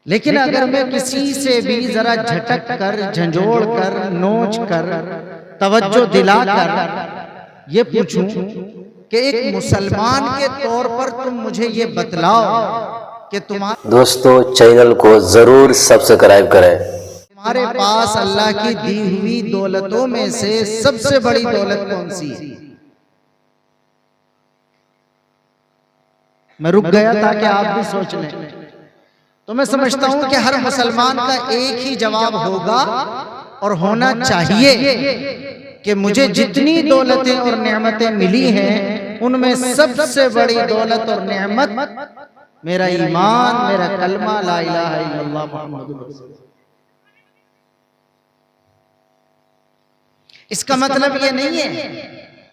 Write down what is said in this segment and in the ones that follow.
लेकिन अगर मैं किसी से भी जरा झटक कर, झंझोड़ कर, नोच कर, तवज्जो दिलाकर ये पूछूं कि एक मुसलमान के तौर पर तुम मुझे ये बतलाओ कि तुम्हारे दोस्तों चैनल को जरूर सब्सक्राइब करें। तुम्हारे पास अल्लाह की दी हुई दौलतों में से सबसे बड़ी दौलत कौन सी है? मैं रुक गया ताकि आप भी सोच लें। तो मैं समझता हूं कि हर मुसलमान का एक ही जवाब होगा और होना चाहिए कि मुझे जितनी दौलतें और नेमतें मिली हैं उनमें सबसे बड़ी दौलत और नेमत मेरा ईमान, मेरा कलमा ला इलाहा इल्लल्लाह मुहम्मदुर रसूलुल्लाह। इसका मतलब ये नहीं है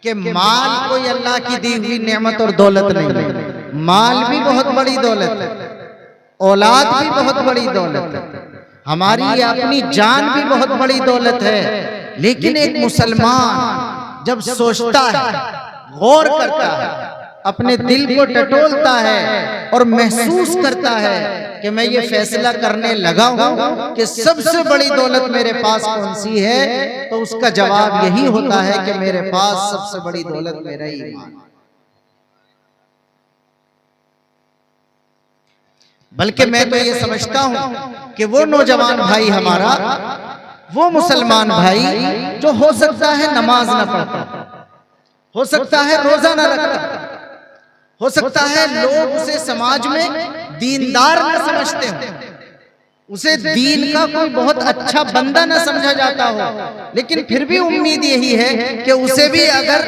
कि माल कोई अल्लाह की दी हुई नेमत और दौलत नहीं है। माल भी बहुत बड़ी दौलत है, औलाद भी बहुत बड़ी दौलत है, हमारी अपनी जान भी बहुत बड़ी दौलत है। लेकिन एक मुसलमान जब सोचता है, गौर करता है, अपने दिल को टटोलता है और महसूस करता है कि मैं ये फैसला करने लगा हूं कि सबसे बड़ी दौलत मेरे पास कौन सी है, तो उसका जवाब यही होता है कि मेरे पास सबसे बड़ी दौलत मेरा ईमान। बल्कि मैं तो ये समझता हूं कि वो नौजवान भाई हमारा, वो मुसलमान भाई जो हो सकता है नमाज ना पढ़ता, हो सकता है रोजा ना रखता, हो सकता है लोग उसे समाज में दीनदार न समझते हो, उसे दीन का कोई बहुत अच्छा बंदा न समझा जाता हो, लेकिन फिर भी उम्मीद यही है कि उसे भी अगर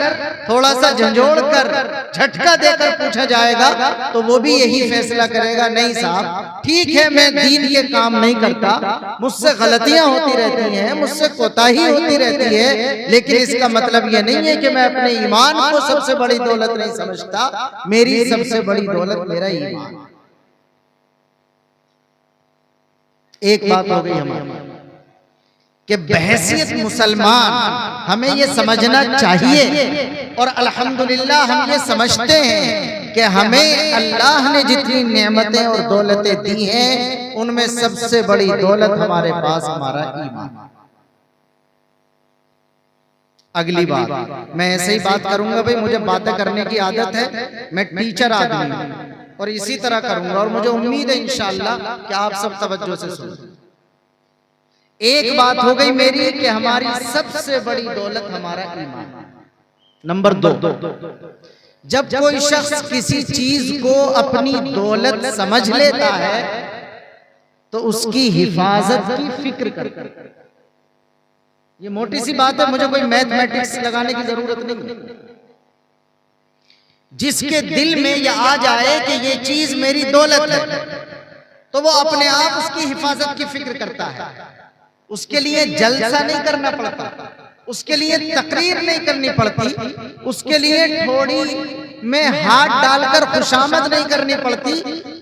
थोड़ा सा झंझोड़ कर, झटका देकर पूछा जाएगा तो वो भी यही फैसला करेगा, नहीं साहब ठीक है, मैं दीन के काम नहीं करता, मुझसे गलतियां होती रहती हैं, मुझसे कोताही होती रहती है, लेकिन इसका मतलब ये नहीं है कि मैं अपने ईमान को सबसे बड़ी दौलत नहीं समझता। मेरी सबसे बड़ी दौलत मेरा ईमान। एक बात हो गई हमारी कि बहैसियत मुसलमान हमें ये समझना चाहिए, और अल्हम्दुलिल्लाह हम ये समझते हैं कि हमें अल्लाह ने जितनी नेमतें और दौलतें दी हैं उनमें सबसे बड़ी दौलत हमारे पास हमारा ईमान। अगली बात मैं ऐसे ही बात करूंगा भाई, मुझे बातें करने की आदत है, मैं टीचर आदमी हूं और इसी तरह करूंगा, और मुझे उम्मीद है इंशाअल्लाह कि आप सब तवज्जो से सुनें। एक बात हो गई मेरी कि हमारी सबसे बड़ी दौलत हमारा ईमान। नंबर 2, जब कोई शख्स किसी चीज को अपनी दौलत समझ लेता है तो उसकी हिफाजत की फिक्र करता है। ये मोटी सी बात है, मुझे कोई मैथमेटिक्स लगाने की जरूरत नहीं। जिसके दिल में यह आ जाए कि ये चीज मेरी दौलत है तो वो अपने आप उसकी हिफाजत की फिक्र करता है। उसके लिए जलसा नहीं करना पड़ता, उसके लिए तकरीर नहीं करनी पड़ती, उसके लिए थोड़ी में हाथ डालकर खुशामद नहीं करनी पड़ती,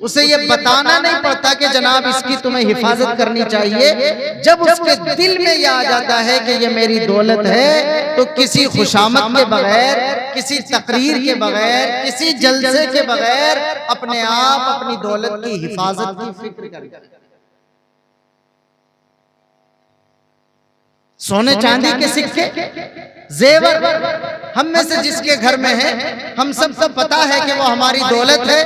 उसे ये बताना नहीं पड़ता कि जनाब इसकी तुम्हें हिफाजत करनी चाहिए। जब उसके दिल में यह आ जाता है कि ये मेरी दौलत है तो किसी खुशामद के बगैर, किसी तकरीर के बगैर, किसी जलसे के बगैर अपने आप अपनी दौलत की हिफाजत की फिक्र करता है। सोने चांदी के सिक्के, जेवर हम में से जिसके घर में है, हम सबको पता है कि वो हमारी दौलत है।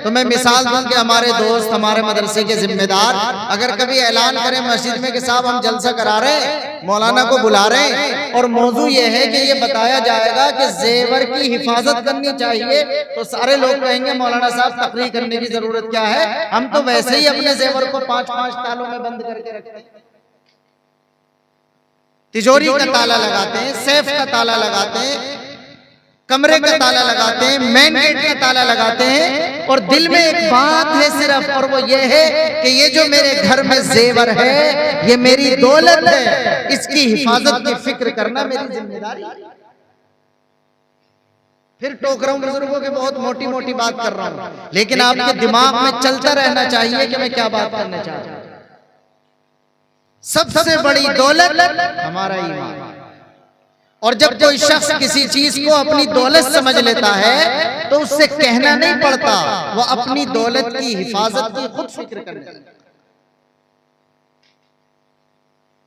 तो मैं मिसाल दूं कि हमारे दोस्त, हमारे मदरसे के जिम्मेदार अगर कभी ऐलान करें मस्जिद में कि साहब हम जलसा करा रहे हैं, मौलाना को बुला रहे हैं और मौजू ये है कि ये बताया जाएगा कि जेवर की हिफाजत करनी चाहिए, तो सारे लोग कहेंगे मौलाना साहब तकरीर करने की जरूरत क्या है, हम तो वैसे ही अपने जेवर को 5-5 तालों में बंद करके रखते हैं। तिजोरी का ताला लगाते हैं, सेफ का ताला लगाते हैं, कमरे का ताला लगाते हैं, मेन गेट का ताला लगाते हैं, और दिल में एक बात है सिर्फ, और वो ये है कि ये जो मेरे घर में जेवर है ये मेरी दौलत है, इसकी हिफाजत की फिक्र करना मेरी जिम्मेदारी। फिर टोक रहा हूं बुजुर्गों के, बहुत मोटी मोटी बात कर रहा हूं, लेकिन आपके दिमाग में चलता रहना चाहिए कि मैं क्या बात करना चाहता हूं। सबसे बड़ी दौलत हमारा ईमान। और जब कोई शख्स किसी चीज को अपनी दौलत समझ लेता है तो उससे कहना नहीं पड़ता, वो अपनी दौलत की हिफाजत की खुद फिक्र करने लगता है।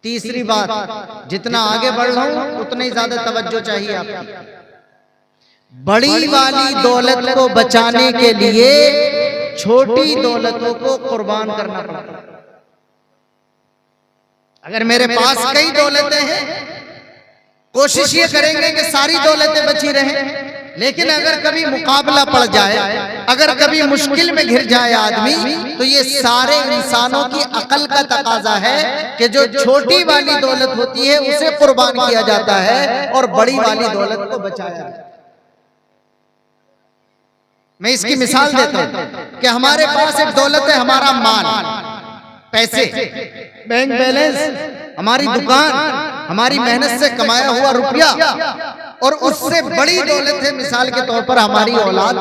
तीसरी बात, जितना आगे बढ़ रहा हूं उतना ही ज्यादा तवज्जो चाहिए आपकी। बड़ी वाली दौलत को बचाने के लिए छोटी दौलतों को कुर्बान करना पड़ता है। अगर मेरे पास कई दौलतें हैं, कोशिश ये करेंगे कि सारी दौलतें बची रहें, लेकिन अगर कभी मुकाबला पड़ जाए, अगर कभी मुश्किल में घिर जाए आदमी, तो ये सारे इंसानों की अकल का तकाजा है कि जो छोटी वाली दौलत होती है उसे कुर्बान किया जाता है और बड़ी वाली दौलत को बचाया जाता है। मैं इसकी मिसाल देता हूं कि हमारे पास एक दौलत है, हमारा माल, पैसे, बैंक बैलेंस, हमारी दुकान, हमारी मेहनत से कमाया हुआ रुपया, और उससे बड़ी दौलत है मिसाल के तौर पर हमारी औलाद।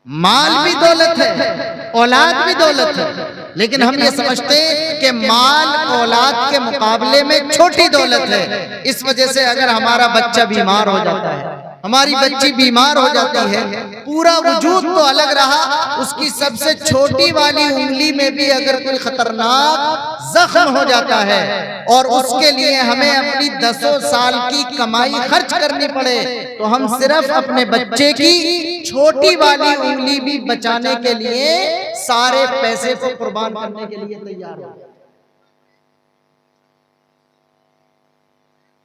माल भी दौलत है, औलाद भी दौलत है, लेकिन हम ये समझते हैं कि माल औलाद के मुकाबले में छोटी दौलत है। इस वजह से अगर हमारा बच्चा बीमार हो जाता है, हमारी बच्ची बीमार हो जाती है, पूरा वजूद तो अलग रहा, उसकी सबसे छोटी वाली उंगली में भी अगर कोई खतरनाक जख्म हो जाता है और उसके लिए हमें अपनी 10 साल की कमाई खर्च करनी पड़े, तो हम सिर्फ अपने बच्चे की छोटी वाली उंगली भी बचाने के लिए सारे पैसे को कुर्बान करने के लिए तैयार हो।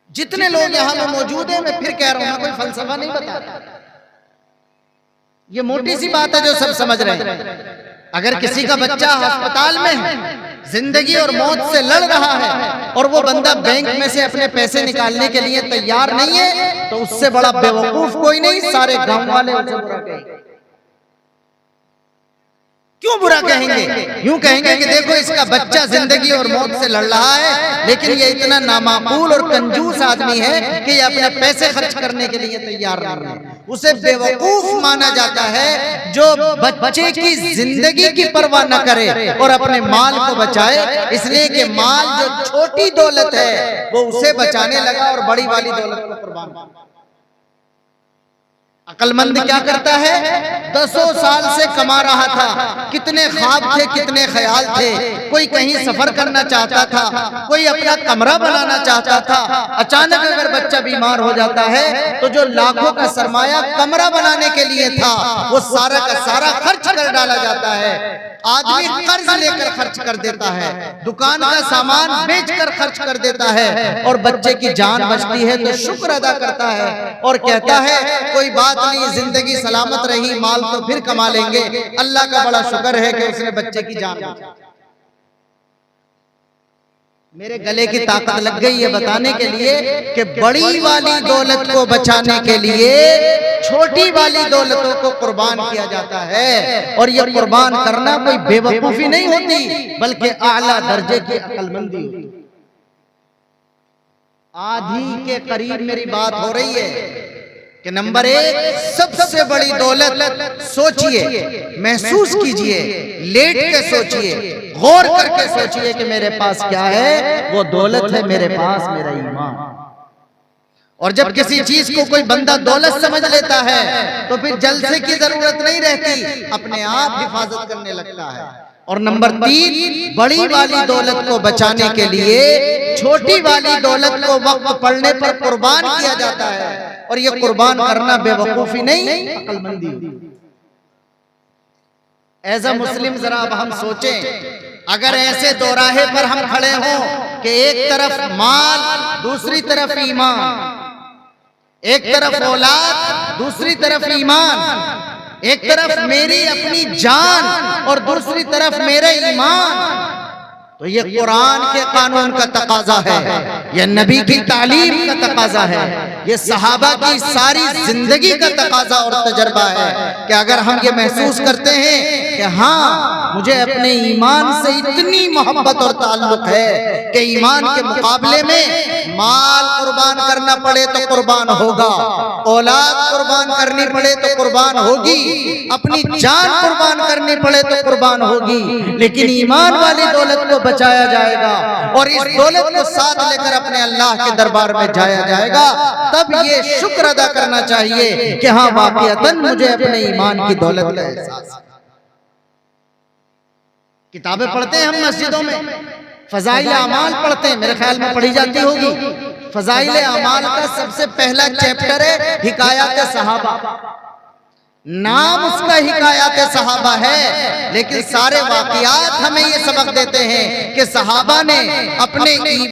जितने लोग यहां में मौजूद हैं, मैं फिर कह रहा हूं, कोई फलसफा नहीं बता रहा, ये मोटी सी बात है जो सब समझ रहे हैं। अगर किसी का बच्चा अस्पताल में है, जिंदगी और मौत से लड़ रहा है, और वो बंदा बैंक में से अपने पैसे निकालने के लिए तैयार नहीं है, तो उससे बड़ा बेवकूफ कोई नहीं। सारे गांव वाले उसे बुरा कहेंगे। क्यों बुरा कहेंगे? यूं कहेंगे कि देखो इसका बच्चा जिंदगी और मौत से लड़ रहा है, लेकिन ये इतना नामाकूल और कंजूस आदमी है कि ये अपने पैसे खर्च करने के लिए तैयार नहीं है। उसे बेवकूफ माना जाता है जो बच्चे की जिंदगी की परवाह न करे और अपने माल को बचाए, इसलिए कि माल जो छोटी दौलत है वो उसे बचाने लगा और बड़ी वाली दौलत को कुर्बान किया। अक्लमंद क्या करता है? 10 साल से कमा रहा था, कितने ख्वाब थे, कितने ख्याल थे, कोई कहीं सफर करना चाहता था, कोई अपना कमरा बनाना चाहता था। अचानक अगर बच्चा बीमार हो जाता है तो जो लाखों का सरमाया कमरा बनाने के लिए था वो सारा का सारा खर्च कर डाला जाता है। आदमी कर्ज लेकर खर्च कर देता है, दुकान का सामान बेचकर खर्च कर देता है, और बच्चे की जान बचती है तो शुक्र अदा करता है और कहता है कोई बात नहीं, जिंदगी सलामत रही, माल तो फिर कमा लेंगे, अल्लाह का बड़ा शुक्र है कि उसने बच्चे की जान बचाई। मेरे गले की ताकत लग गई है बताने के लिए कि बड़ी वाली दौलत को बचाने के लिए छोटी वाली दौलतों को कुर्बान किया जाता है, और यह कुर्बान करना कोई बेवकूफी नहीं होती, बल्कि आला दर्जे की अक्लमंदी होती। आधी के करीब मेरी बात हो रही है कि नंबर 1 सबसे बड़ी दौलत, सोचिए, महसूस कीजिए, लेट के सोचिए, गौर करके सोचिए कि मेरे पास क्या है। वो दौलत है मेरे पास मेरा ईमान। और जब किसी चीज को कोई बंदा दौलत समझ लेता है तो फिर जलसे की जरूरत नहीं रहती, अपने आप हिफाजत करने लगता है। और नंबर 3, बड़ी वाली दौलत को बचाने के लिए छोटी वाली दौलत को वक्त पड़ने पर कुर्बान किया जाता है, और ये कुर्बान करना बेवकूफी नहीं, अक्लमंदी। एज अ मुस्लिम जरा अब हम सोचें, अगर ऐसे दोराहे पर हम खड़े हों कि एक तरफ माल, दूसरी तरफ ईमान, एक तरफ औलाद, दूसरी तरफ ईमान, एक तरफ मेरी अपनी जान और दूसरी तरफ मेरे ईमान, तो ये कुरान के कानून का तकाजा है, ये नबी की तालीम का तकाजा है, ये सहाबा की सारी जिंदगी का तकाजा और तजर्बा है कि अगर हम ये महसूस करते हैं कि हाँ मुझे अपने ईमान से इतनी मोहब्बत और ताल्लुक है कि ईमान के मुकाबले में माल कुर्बान करना पड़े तो कुर्बान होगा, औलाद कुर्बान करनी पड़े तो कुर्बान होगी, अपनी जान कुर्बान करनी पड़े तो कुर्बान होगी, लेकिन ईमान वाली दौलत को बचाया जाएगा और इस दौलत को साथ लेकर अपने अल्लाह के दरबार में जाया जाएगा। तब ये शुक्र अदा करना चाहिए कि हाँ वाकईतन मुझे अपने ईमान की दौलत का एहसास। किताबें पढ़ते हैं हम मस्जिदों में, फजाइल अमाल पढ़ते हैं, मेरे ख्याल में पढ़ी जाती होगी। फजाइल अमाल का सबसे पहला चैप्टर है हिकायात सहाबा। नाम उसका हिकायात सहाबा है, लेकिन सारे वाकयात हमें ये सबक देते हैं कि सहाबा ने अपने